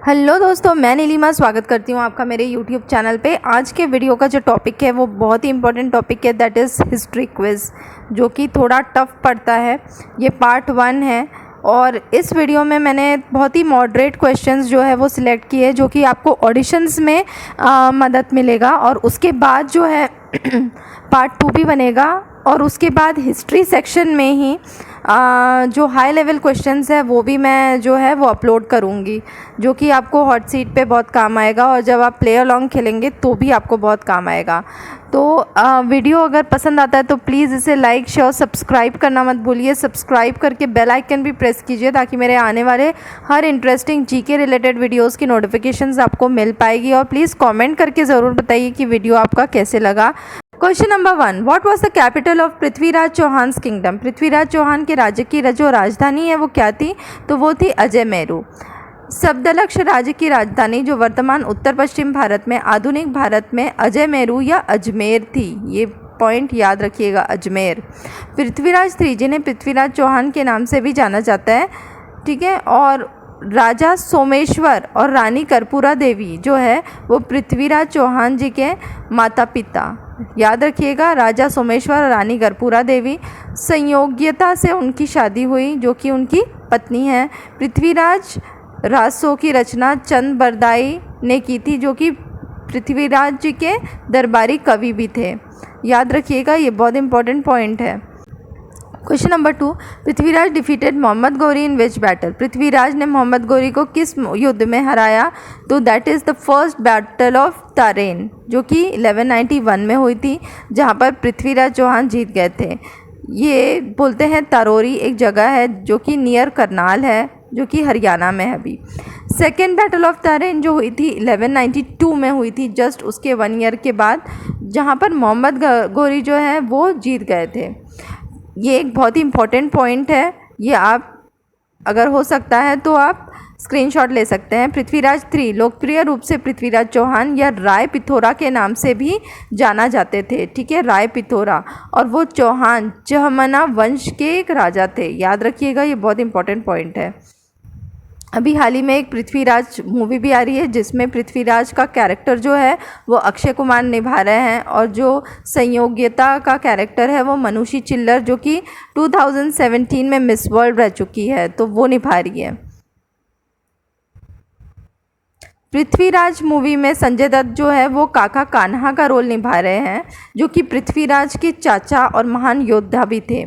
Hello दोस्तों, मैं नीलिमा स्वागत करती हूँ आपका मेरे यूट्यूब चैनल पे। आज के वीडियो का जो टॉपिक है वो बहुत ही इंपॉर्टेंट टॉपिक है, दैट इज़ हिस्ट्री क्विज़, जो कि थोड़ा टफ पड़ता है। ये पार्ट 1 है और इस वीडियो में मैंने बहुत ही मॉडरेट क्वेश्चंस जो है वो सिलेक्ट किए, जो कि आपको ऑडिशंस में मदद मिलेगा। और उसके बाद जो है पार्ट 2 भी बनेगा और उसके बाद हिस्ट्री सेक्शन में ही जो हाई लेवल क्वेश्चंस है वो भी मैं जो है वो अपलोड करूँगी, जो कि आपको हॉट सीट पे बहुत काम आएगा और जब आप प्ले अलॉन्ग खेलेंगे तो भी आपको बहुत काम आएगा। तो वीडियो अगर पसंद आता है तो प्लीज़ इसे लाइक शेयर सब्सक्राइब करना मत भूलिए। सब्सक्राइब करके बेल आइकन भी प्रेस कीजिए ताकि मेरे आने वाले हर इंटरेस्टिंग जीके रिलेटेड वीडियोज़ की नोटिफिकेशंस आपको मिल पाएगी। और प्लीज़ कॉमेंट करके ज़रूर बताइए कि वीडियो आपका कैसे लगा। Question number 1, what was the capital of Prithviraj Chauhan's kingdom? Prithviraj Chauhan के राज्य की जो राजधानी है वो क्या थी? तो वो थी अजयमेरू। शब्दलक्ष राज्य की राजधानी जो वर्तमान उत्तर पश्चिम भारत में आधुनिक भारत में अजयमेरू या अजमेर थी। ये पॉइंट याद रखिएगा, अजमेर। पृथ्वीराज 3 जिन्हें पृथ्वीराज चौहान के नाम से भी जाना जाता है, ठीक है। और राजा सोमेश्वर और रानी कर्पूरा देवी जो है वो पृथ्वीराज चौहान जी के माता पिता। याद रखिएगा, राजा सोमेश्वर और रानी कर्पूरा देवी, संयोग्यता से उनकी शादी हुई जो कि उनकी पत्नी है। पृथ्वीराज राजसों की रचना चंद बरदाई ने की थी, जो कि पृथ्वीराज जी के दरबारी कवि भी थे। याद रखिएगा, ये बहुत इंपॉर्टेंट पॉइंट है। Question number 2, Prithviraj defeated Mohammad Ghori in which battle? Prithviraj ने मोहम्मद गौरी को किस युद्ध में हराया? तो that is the first battle of Tarain, जो कि 1191 में हुई थी, जहां पर पृथ्वीराज चौहान जीत गए थे। ये बोलते हैं तारोरी एक जगह है जो कि नियर करनाल है, जो कि हरियाणा में है अभी। सेकेंड बैटल ऑफ तारेन जो हुई थी 1192 में हुई थी, जस्ट उसके 1 ईयर के बाद, जहाँ पर मोहम्मद गौरी जो है वो जीत गए थे। ये एक बहुत ही इम्पॉर्टेंट पॉइंट है, ये आप अगर हो सकता है तो आप स्क्रीनशॉट ले सकते हैं। पृथ्वीराज 3 लोकप्रिय रूप से पृथ्वीराज चौहान या राय पिथौरा के नाम से भी जाना जाते थे, ठीक है, राय पिथौरा। और वो चौहान चहमना वंश के एक राजा थे। याद रखिएगा, ये बहुत इंपॉर्टेंट पॉइंट है। अभी हाल ही में एक पृथ्वीराज मूवी भी आ रही है जिसमें पृथ्वीराज का कैरेक्टर जो है वो अक्षय कुमार निभा रहे हैं, और जो संयोग्यता का कैरेक्टर है वो मनुषी चिल्लर, जो कि 2017 में मिस वर्ल्ड रह चुकी है, तो वो निभा रही है। पृथ्वीराज मूवी में संजय दत्त जो है वो काका कान्हा का रोल निभा रहे हैं, जो कि पृथ्वीराज के चाचा और महान योद्धा भी थे।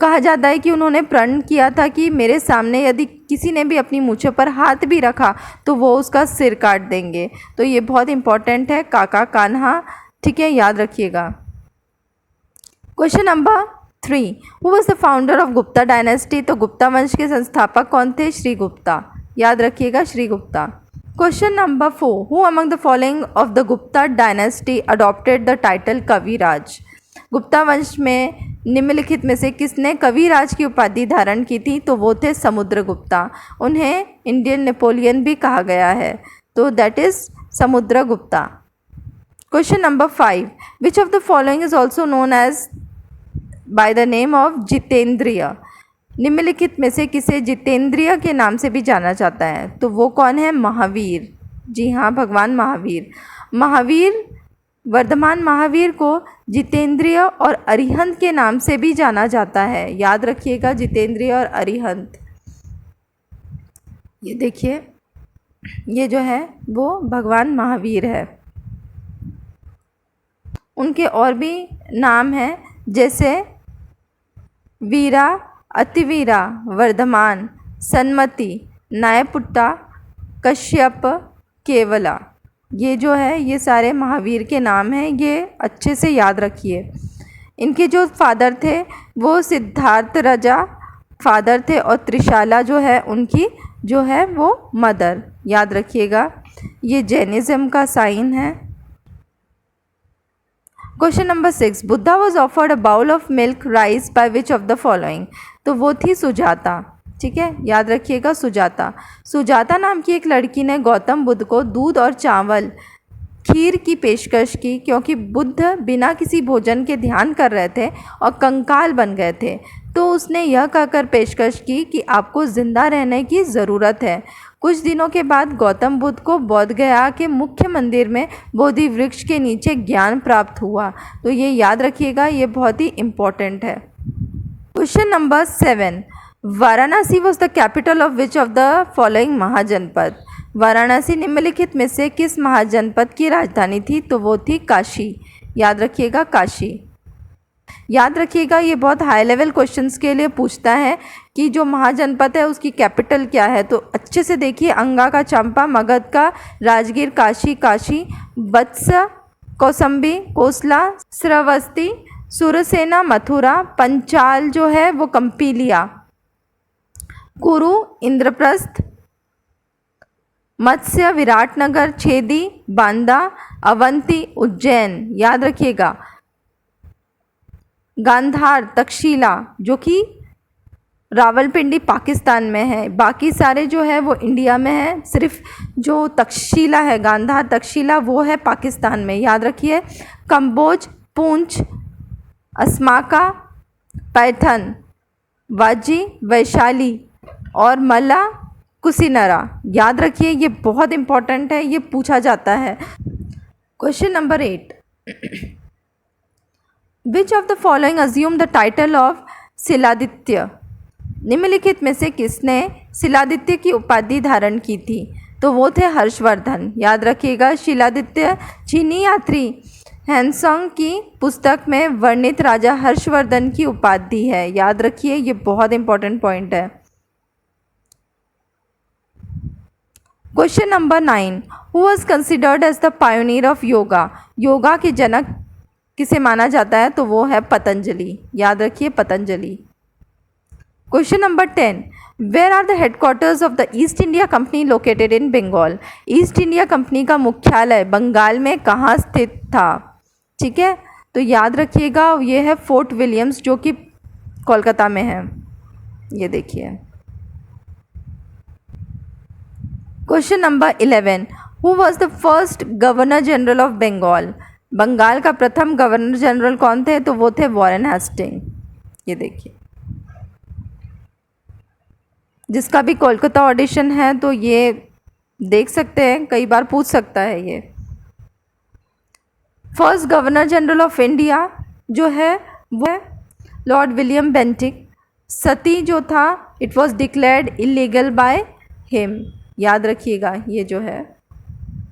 कहा जाता है कि उन्होंने प्रण किया था कि मेरे सामने यदि किसी ने भी अपनी मूछों पर हाथ भी रखा तो वो उसका सिर काट देंगे। तो ये बहुत इंपॉर्टेंट है, काका कान्हा, ठीक है, याद रखिएगा। Question number 3, who was the founder of Gupta dynasty? तो गुप्ता वंश के संस्थापक कौन थे? श्री गुप्ता। याद रखिएगा, Shri Gupta. Question number 4, who among the following of the Gupta dynasty adopted the title Kaviraj? Gupta वंश में निम्नलिखित में से किसने कविराज की उपाधि धारण की थी? तो वो थे समुद्रगुप्ता। उन्हें इंडियन नेपोलियन भी कहा गया है, तो that is Samudragupta. Question number 5, which of the following is also known as by the name of Jitendriya? निम्नलिखित में से किसे जितेंद्रिय के नाम से भी जाना जाता है? तो वो कौन है? महावीर। जी हाँ, भगवान महावीर। महावीर, वर्धमान महावीर को जितेंद्रिय और अरिहंत के नाम से भी जाना जाता है। याद रखिएगा, जितेंद्रिय और अरिहंत। ये देखिए, ये जो है वो भगवान महावीर है। उनके और भी नाम हैं, जैसे वीरा, अतिवीरा, वर्धमान, सन्मति, न्यायपुट्टा, कश्यप, केवला। ये जो है ये सारे महावीर के नाम हैं, ये अच्छे से याद रखिए। इनके जो फादर थे वो सिद्धार्थ राजा फादर थे और त्रिशाला जो है उनकी जो है वो मदर। याद रखिएगा, ये जैनिज़्म का साइन है। Question number 6, Buddha was offered a bowl of milk rice by which of the following? तो वो थी सुजाता, ठीक है, याद रखिएगा, सुजाता। सुजाता नाम की एक लड़की ने गौतम बुद्ध को दूध और चावल खीर की पेशकश की, क्योंकि बुद्ध बिना किसी भोजन के ध्यान कर रहे थे और कंकाल बन गए थे। तो उसने यह कहकर पेशकश की कि आपको ज़िंदा रहने की ज़रूरत है। कुछ दिनों के बाद गौतम बुद्ध को बोध गया के मुख्य मंदिर में बोधि वृक्ष के नीचे ज्ञान प्राप्त हुआ। तो ये याद रखिएगा, ये बहुत ही इम्पोर्टेंट है। Question number 7, Varanasi was the capital of which of the following mahajanapada. Varanasi निम्नलिखित में से किस महाजनपद की राजधानी थी? तो वो थी काशी। याद रखिएगा, काशी। याद रखिएगा, ये बहुत हाई लेवल क्वेश्चंस के लिए पूछता है कि जो महाजनपद है उसकी कैपिटल क्या है। तो अच्छे से देखिए, अंगा का चंपा, मगध का राजगीर, काशी काशी, वत्स कौसंबी कोसला, श्रावस्ती सुरसेना मथुरा, पंचाल जो है वो कंपीलिया, कुरु इंद्रप्रस्थ, मत्स्य विराटनगर, छेदी बांदा, अवंती उज्जैन। याद रखिएगा, गांधार तक्षशिला जो कि रावलपिंडी पाकिस्तान में है, बाकी सारे जो है वो इंडिया में है, सिर्फ जो तक्षशिला है गांधार तक्षशिला वो है पाकिस्तान में। याद रखिए, कंबोज, पूंछ, अस्माका, पैठन, वाजी, वैशाली और मला कुसिनरा। याद रखिए, ये बहुत इंपॉर्टेंट है, ये पूछा जाता है। Question number 8, which of the following assume the title of Shiladitya. निम्नलिखित में से किसने शिलादित्य की उपाधि धारण की थी? तो वो थे हर्षवर्धन। याद रखिएगा, शिलादित्य चीनी यात्री हैंसोंग की पुस्तक में वर्णित राजा हर्षवर्धन की उपाधि है। याद रखिए, ये बहुत इंपॉर्टेंट पॉइंट है। Question number 9, who was considered as the pioneer of yoga. Yoga के जनक किसे माना जाता है? तो वो है पतंजलि। याद रखिए, Patanjali. Question number 10, where are the headquarters of the East India Company located in Bengal. East India Company का मुख्यालय बंगाल में कहाँ स्थित था? ठीक है, तो याद रखिएगा, ये है फोर्ट विलियम्स जो कि कोलकाता में है। ये देखिए। Question number 11, who was the first governor general of Bengal. Bengal का प्रथम गवर्नर जनरल कौन थे? तो वो थे वॉरेन हेस्टिंग। ये देखिए, जिसका भी कोलकाता ऑडिशन है तो ये देख सकते हैं, कई बार पूछ सकता है ये। First governor general of India जो है वो है लॉर्ड विलियम बेंटिक। सती जो था, it was declared illegal by him. याद रखिएगा, ये जो है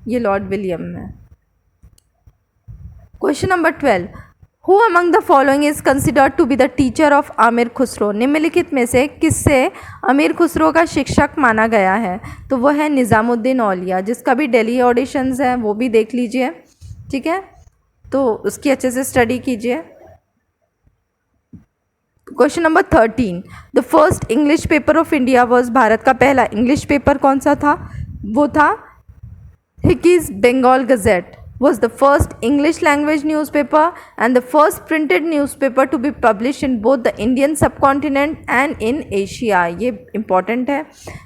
ये लॉर्ड विलियम है। Question number 12, who among the following is considered to be the teacher of Amir Khusro. निम्नलिखित में से किससे आमिर खुसरो का शिक्षक माना गया है? तो वो है निज़ामुद्दीन औलिया, जिसका भी दिल्ली ऑडिशंस है वो भी देख लीजिए। ठीक है, तो उसकी अच्छे से स्टडी कीजिए। Question number 13, the first English paper of India was. भारत का पहला इंग्लिश पेपर कौन सा था? वो था Hicky's Bengal Gazette was the first English language newspaper and the first printed newspaper to be published in both the Indian subcontinent and in Asia। ये important है।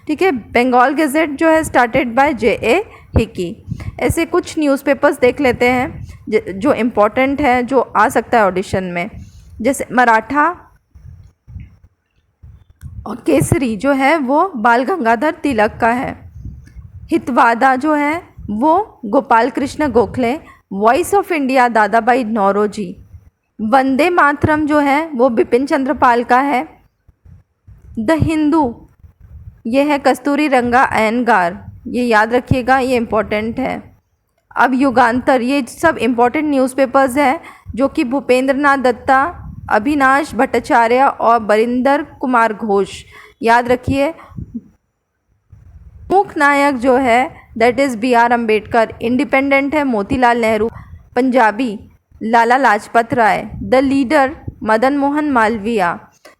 ठीक है, बंगाल गजेट जो है started by J.A. हिकी। ऐसे कुछ न्यूज़पेपर्स देख लेते हैं जो important है, जो आ सकता है ऑडिशन में, जैसे मराठा और केसरी जो है वो बाल गंगाधर तिलक का है। हितवादा जो है वो Gopal Krishna Gokhale. Voice of India दादा भाई नौरोजी। वंदे मातरम जो है वो बिपिन चंद्र पाल का है। द हिंदू ये है कस्तूरी रंगा अयंगार। ये याद रखिएगा, ये इम्पोर्टेंट है। अब युगांतर, ये सब इम्पोर्टेंट न्यूज़पेपर्स हैं जो कि भूपेंद्र नाथ दत्ता, अभिनाश भट्टाचार्य और बरिंदर कुमार घोष। याद रखिए। मुख्य नायक जो है that is B.R. Ambedkar. Independent है मोतीलाल नेहरू। पंजाबी लाला लाजपत राय। The leader Madan Mohan Malaviya.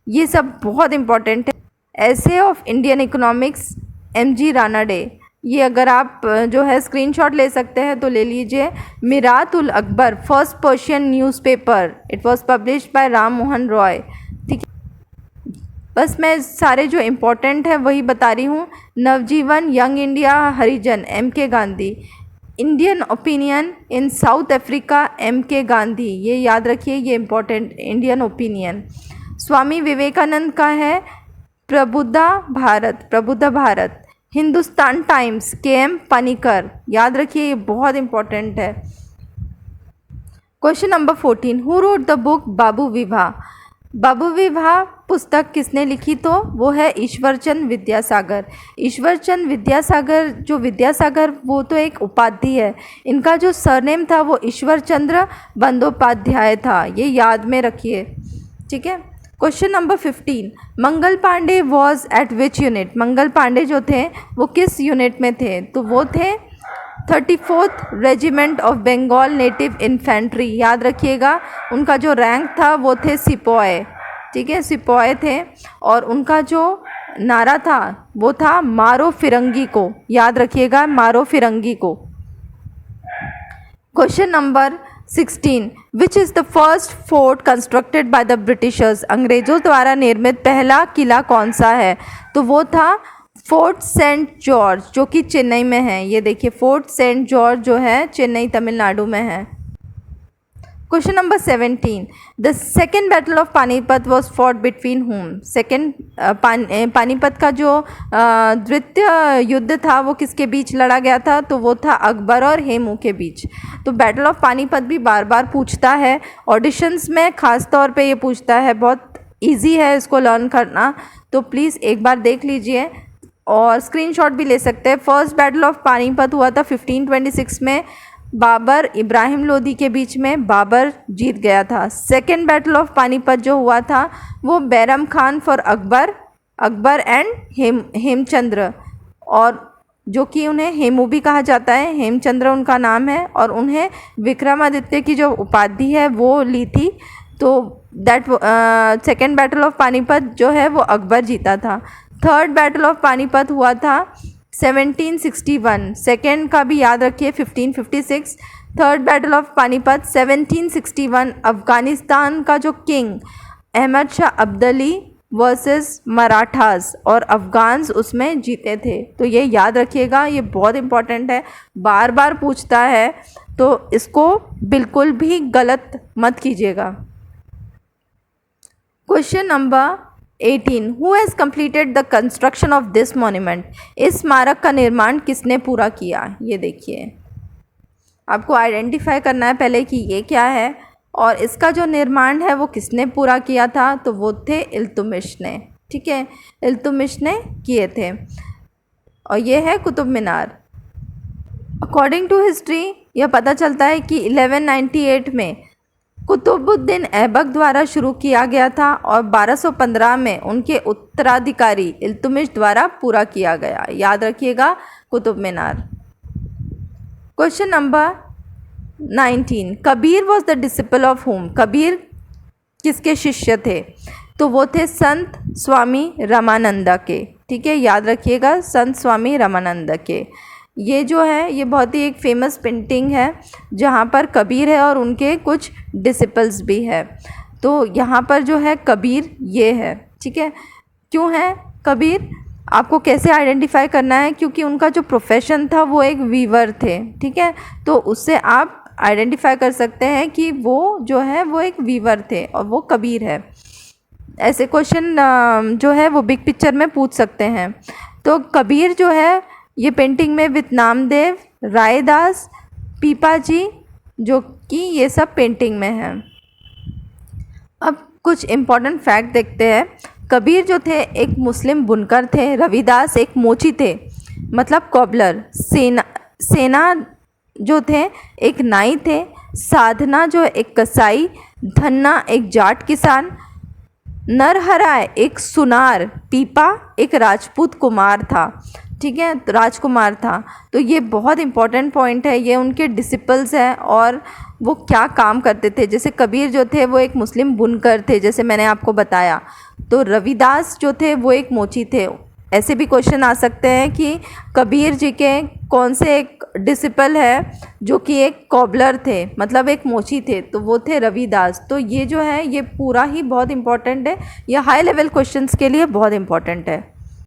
ये सब बहुत इम्पॉर्टेंट है। ऐसे of Indian economics M.G. Ranade. ये अगर आप जो है स्क्रीनशॉट ले सकते हैं तो ले लीजिए। Mirat ul Akbar first Persian newspaper, it was published by Ram Mohan Roy. ठीक है, बस मैं सारे जो इम्पोर्टेंट है वही बता रही हूँ। Navajivan Young India Harijan M.K. Gandhi. Indian Opinion in South Africa M.K. Gandhi. ये याद रखिए, ये important Indian Opinion. Swami Vivekananda का है प्रबुद्ध भारत। हिंदुस्तान टाइम्स, KM पनिकर, याद रखिए ये बहुत इंपॉर्टेंट है। Question number 14, who wrote the book Babu Vivah? Babu विवाह पुस्तक किसने लिखी? तो वो है ईश्वरचंद विद्यासागर। ईश्वरचंद विद्यासागर, जो विद्यासागर वो तो एक उपाधि है, इनका जो सरनेम था वो ईश्वरचंद्र बंदोपाध्याय था, ये याद में रखिए, ठीक है। Question number 15, Mangal Pandey was at which unit? Mangal Pandey जो थे वो किस यूनिट में थे? तो वो थे 34th Regiment of Bengal Native Infantry, याद रखिएगा। उनका जो रैंक था वो थे सिपाही, ठीक है, सिपाही थे। और उनका जो नारा था वो था मारो फिरंगी को, याद रखिएगा, मारो फिरंगी को। Question number 16, which is the first fort constructed by the Britishers? अंग्रेज़ों द्वारा निर्मित पहला किला कौन सा है? तो वो था फोर्ट सेंट जॉर्ज, जो कि चेन्नई में है। ये देखिए, फोर्ट सेंट जॉर्ज जो है चेन्नई तमिलनाडु में है। Question number 17, the second battle of Panipat was fought between home? Second Panipat का जो द्वितीय युद्ध था वो किसके बीच लड़ा गया था? तो वो था अकबर और हेमू के बीच। तो बैटल ऑफ पानीपत भी बार बार पूछता है ऑडिशंस में, ख़ास तौर पे ये पूछता है, बहुत इजी है इसको लर्न करना, तो प्लीज़ एक बार देख लीजिए और स्क्रीनशॉट भी ले सकते हैं। फर्स्ट बैटल ऑफ पानीपत हुआ था 1526 में, बाबर इब्राहिम लोदी के बीच में, बाबर जीत गया था। सेकेंड बैटल ऑफ पानीपत जो हुआ था वो बैरम खान फॉर अकबर एंड हेमचंद्र, और जो कि उन्हें हेमू भी कहा जाता है, हेमचंद्र उनका नाम है, और उन्हें विक्रमादित्य की जो उपाधि है वो ली थी। तो that second battle of Panipat जो है वो अकबर जीता था। थर्ड बैटल ऑफ पानीपत हुआ था 1761, सेकेंड का भी याद रखिए 1556। Third battle of Panipat 1761, Afghanistan का जो किंग अहमद शाह अब्दाली वर्सेस मराठास, और अफ़गान्स उसमें जीते थे। तो ये याद रखिएगा, ये बहुत इंपॉर्टेंट है, बार बार पूछता है, तो इसको बिल्कुल भी गलत मत कीजिएगा। Question number 18, who has completed the construction of this monument? इस स्मारक का निर्माण किसने पूरा किया? ये देखिए, आपको आइडेंटिफाई करना है पहले कि ये क्या है और इसका जो निर्माण है वो किसने पूरा किया था। तो वो थे इल्तुतमिश ने, ठीक है, इल्तुतमिश ने किए थे। और ये है Qutub Minar. According to history यह पता चलता है कि 1198 में कुतुबुद्दीन ऐबक द्वारा शुरू किया गया था और 1215 में उनके उत्तराधिकारी इल्तुतमिश द्वारा पूरा किया गया। याद रखिएगा, Qutub Minar. Question number 19, Kabir was the disciple of whom? Kabir किसके शिष्य थे? तो वो थे संत स्वामी रामानंद के, ठीक है, याद रखिएगा, संत स्वामी रामानंद के। ये जो है ये बहुत ही एक फेमस पेंटिंग है जहाँ पर कबीर है और उनके कुछ डिसिपल्स भी है। तो यहाँ पर जो है कबीर ये है, ठीक है। क्यों है कबीर? आपको कैसे आइडेंटिफाई करना है? क्योंकि उनका जो प्रोफेशन था वो एक वीवर थे, ठीक है, तो उससे आप आइडेंटिफाई कर सकते हैं कि वो जो है वो एक वीवर थे और वो कबीर है। ऐसे क्वेश्चन जो है वो बिग पिक्चर में पूछ सकते हैं। तो कबीर जो है ये पेंटिंग में विथ नामदेव, रायदास, पीपाजी, जो कि ये सब पेंटिंग में है। अब कुछ इम्पॉर्टेंट फैक्ट देखते हैं। कबीर जो थे एक मुस्लिम बुनकर थे, रविदास एक मोची थे, मतलब कॉबलर, सेना जो थे एक नाई थे, साधना जो एक कसाई, धन्ना एक जाट किसान, नरहराय एक सुनार, पीपा एक राजपूत कुमार था, ठीक है, राजकुमार था। तो ये बहुत इंपॉर्टेंट पॉइंट है, ये उनके डिसिपल्स हैं और वो क्या काम करते थे। जैसे कबीर जो थे वो एक मुस्लिम बुनकर थे, जैसे मैंने आपको बताया। तो रविदास जो थे वो एक मोची थे। ऐसे भी क्वेश्चन आ सकते हैं कि कबीर जी के कौन से एक डिसिपल है जो कि एक कॉबलर थे, मतलब एक मोची थे, तो वो थे रविदास। तो ये जो है ये पूरा ही बहुत इंपॉर्टेंट है, ये हाई लेवल क्वेश्चंस के लिए बहुत इंपॉर्टेंट है।